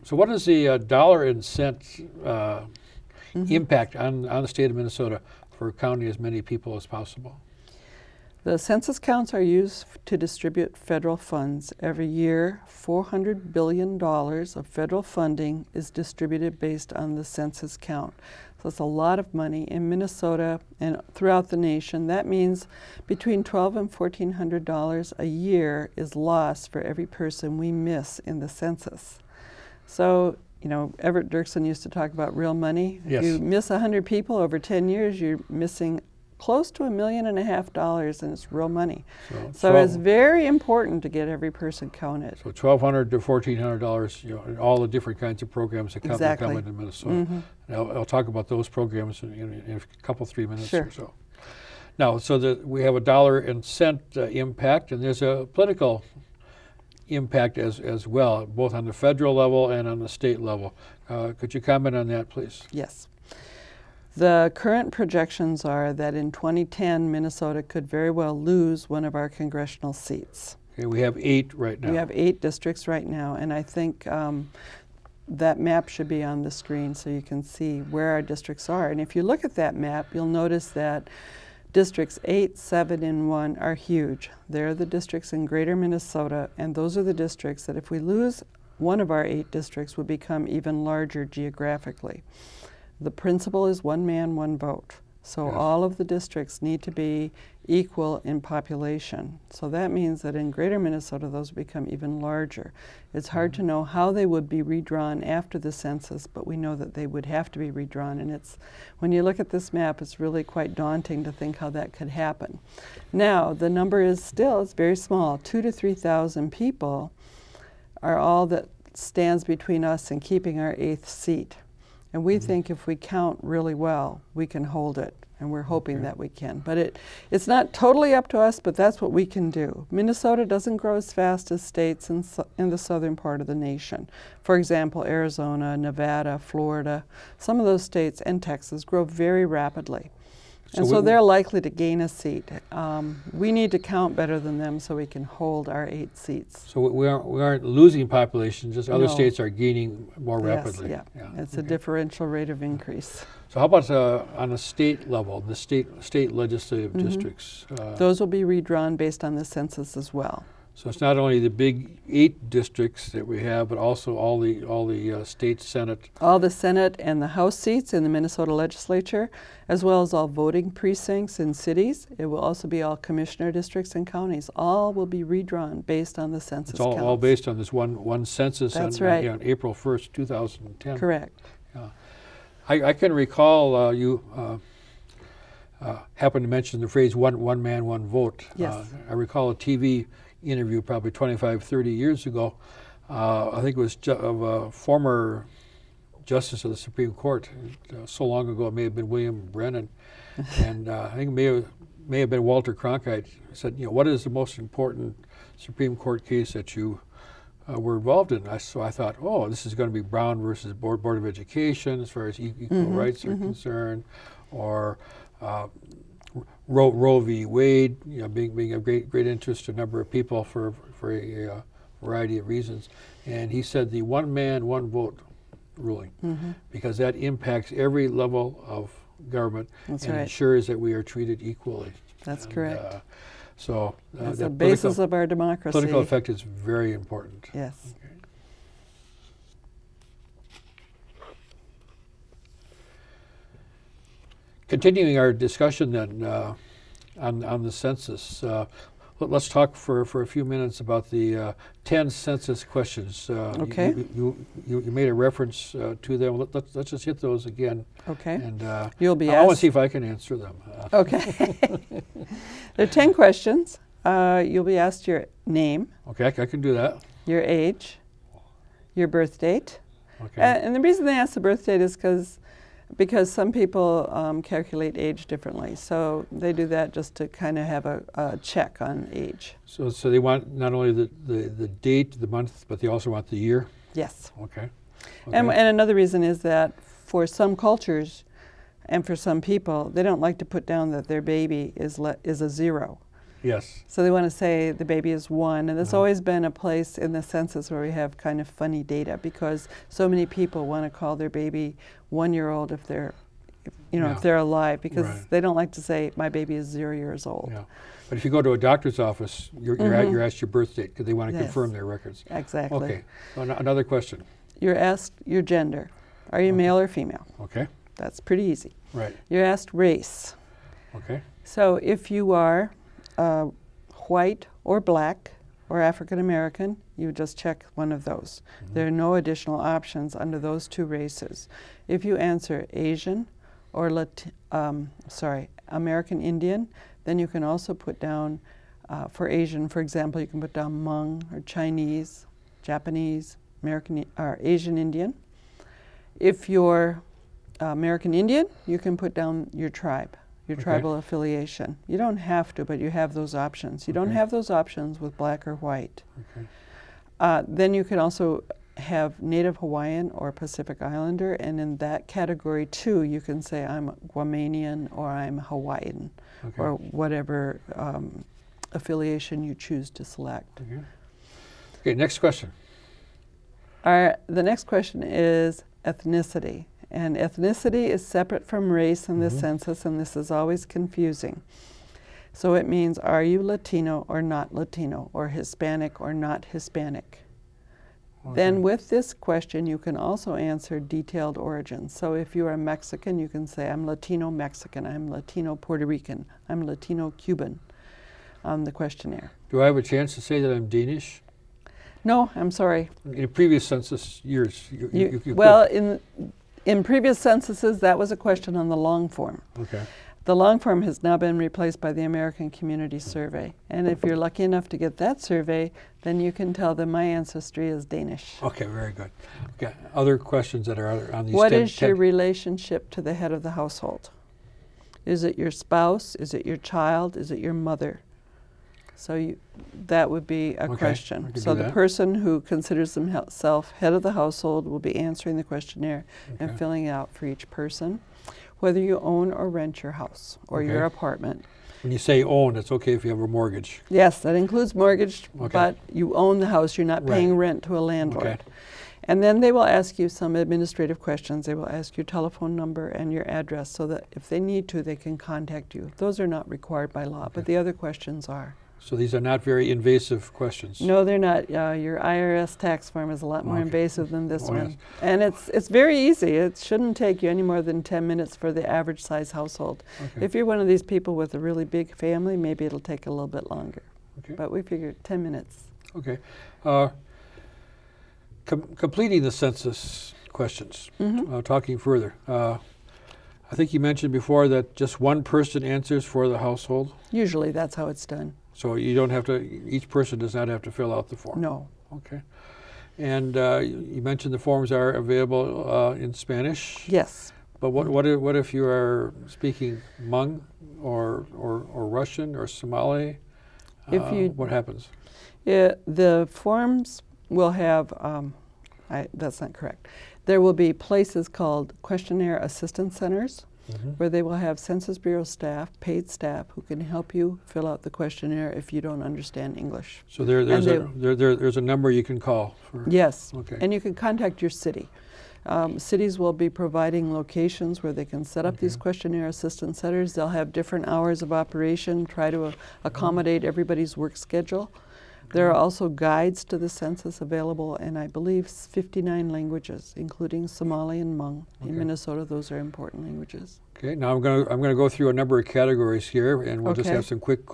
So what is the dollar and cent impact on the state of Minnesota for counting as many people as possible? The census counts are used to distribute federal funds. Every year, $400 billion of federal funding is distributed based on the census count. So it's a lot of money in Minnesota and throughout the nation. That means between $1,200 and $1,400 a year is lost for every person we miss in the census. So, you know, Everett Dirksen used to talk about real money. Yes. If you miss 100 people over 10 years, you're missing close to $1.5 million, and it's real money. So it's very important to get every person counted. So $1,200 to $1,400, you know, and all the different kinds of programs that come into Minnesota. And I'll talk about those programs in a couple, 3 minutes or so. Now, so we have a dollar and cent impact, and there's a political impact as well, both on the federal level and on the state level. Could you comment on that, please? Yes. The current projections are that in 2010, Minnesota could very well lose one of our congressional seats. Okay, we have 8 right now. We have 8 districts right now, and I think that map should be on the screen so you can see where our districts are. And if you look at that map, you'll notice that districts 8, 7, and 1 are huge. They're the districts in greater Minnesota, and those are the districts that if we lose one of our 8 districts would become even larger geographically. The principle is one man, one vote. So all of the districts need to be equal in population. So that means that in greater Minnesota, those become even larger. It's hard to know how they would be redrawn after the census, but we know that they would have to be redrawn. And when you look at this map, it's really quite daunting to think how that could happen. Now, the number is still, it's very small. 2,000 to 3,000 people are all that stands between us and keeping our 8th seat. And we think if we count really well, we can hold it, and we're hoping that we can. But it's not totally up to us, but that's what we can do. Minnesota doesn't grow as fast as states in the southern part of the nation. For example, Arizona, Nevada, Florida, some of those states, and Texas grow very rapidly. And so they're likely to gain a seat. We need to count better than them so we can hold our 8 seats. So we aren't losing population, just other states are gaining more rapidly. Yeah. It's a differential rate of increase. So how about on a state level, the state legislative districts? Those will be redrawn based on the census as well. So it's not only the big 8 districts that we have, but also all the state senate. All the Senate and the House seats in the Minnesota legislature, as well as all voting precincts in cities. It will also be all commissioner districts and counties. All will be redrawn based on the census counts. It's all based on this one census. That's right. On April 1st, 2010. Correct. I can recall you happened to mention the phrase one man, one vote. Yes. I recall a TV interview probably 25, 30 years ago. I think it was of a former Justice of the Supreme Court. So long ago, it may have been William Brennan. And I think it may have been Walter Cronkite. He said, you know, what is the most important Supreme Court case that you were involved in? So I thought, oh, this is going to be Brown versus Board of Education as far as equal rights are concerned, or Roe v. Wade, you know, being of great interest to a number of people for a variety of reasons. And he said the one man, one vote ruling, because that impacts every level of government and ensures that we are treated equally. That's correct. So that's the basis of our democracy. Political effect is very important. Yes. Okay. Continuing our discussion then on the census, let's talk for a few minutes about the 10 census questions. Okay. You made a reference to them. Let's just hit those again. Okay. And you'll be I want to see if I can answer them. Okay. There are 10 questions. You'll be asked your name. Okay, I can do that. Your age, your birth date. Okay. And the reason they ask the birth date is because some people calculate age differently. So they do that just to kind of have a check on age. So they want not only the date, the month, but they also want the year? Yes. Okay. And another reason is that for some cultures and for some people, they don't like to put down that their baby is a 0. Yes. So they want to say the baby is 1, and there's always been a place in the census where we have kind of funny data because so many people want to call their baby 1-year-old if they're, if they're alive, because they don't like to say my baby is 0 years old. Yeah. But if you go to a doctor's office, you're asked your birth date because they want to confirm their records. Exactly. Okay. So another question. You're asked your gender. Are you male or female? Okay. That's pretty easy. Right. You're asked race. Okay. So if you are white or black or African American, you just check one of those. There are no additional options under those 2 races. If you answer Asian or American Indian, then you can also put down, for Asian, for example, you can put down Hmong or Chinese, Japanese, American or Asian Indian. If you're American Indian, you can put down your tribe, your tribal affiliation. You don't have to, but you have those options. You don't have those options with black or white. Then you can also have Native Hawaiian or Pacific Islander, and in that category too, you can say I'm Guamanian or I'm Hawaiian, or whatever affiliation you choose to select. Okay, next question. The next question is ethnicity. And ethnicity is separate from race in this census, and this is always confusing. So it means, are you Latino or not Latino, or Hispanic or not Hispanic? Then with this question, you can also answer detailed origins. So if you are Mexican, you can say, I'm Latino Mexican, I'm Latino Puerto Rican, I'm Latino Cuban on the questionnaire. Do I have a chance to say that I'm Danish? No, I'm sorry. In previous census years, you well, in previous censuses, that was a question on the long form. The long form has now been replaced by the American Community Survey. And if you're lucky enough to get that survey, then you can tell them my ancestry is Danish. Okay, very good. Okay, other questions that are on these What is your relationship to the head of the household? Is it your spouse? Is it your child? Is it your mother? So that would be a question. So the person who considers themselves head of the household will be answering the questionnaire and filling it out for each person, whether you own or rent your house or your apartment. When you say own, it's okay if you have a mortgage. Yes, that includes mortgage, but you own the house. You're not paying rent to a landlord. And then they will ask you some administrative questions. They will ask your telephone number and your address so that if they need to, they can contact you. Those are not required by law, but the other questions are. So these are not very invasive questions? No, they're not. Your IRS tax form is a lot more invasive than this one. And it's very easy. It shouldn't take you any more than 10 minutes for the average size household. If you're one of these people with a really big family, maybe it'll take a little bit longer. But we figured 10 minutes. Okay. Completing the census questions, talking further. I think you mentioned before that just one person answers for the household? Usually that's how it's done. So you don't have to, each person does not have to fill out the form? No. Okay. And you mentioned the forms are available in Spanish? Yes. But what if you are speaking Hmong or Russian or Somali? What happens? The forms will have, that's not correct. There will be places called questionnaire assistance centers where they will have Census Bureau staff, paid staff, who can help you fill out the questionnaire if you don't understand English. So there's a number you can call? Yes, and you can contact your city. Cities will be providing locations where they can set up these questionnaire assistance centers. They'll have different hours of operation, try to accommodate everybody's work schedule. There are also guides to the census available in, I believe, 59 languages, including Somali and Hmong. In Minnesota, those are important languages. Okay, now I'm going to go through a number of categories here, and we'll just have some quick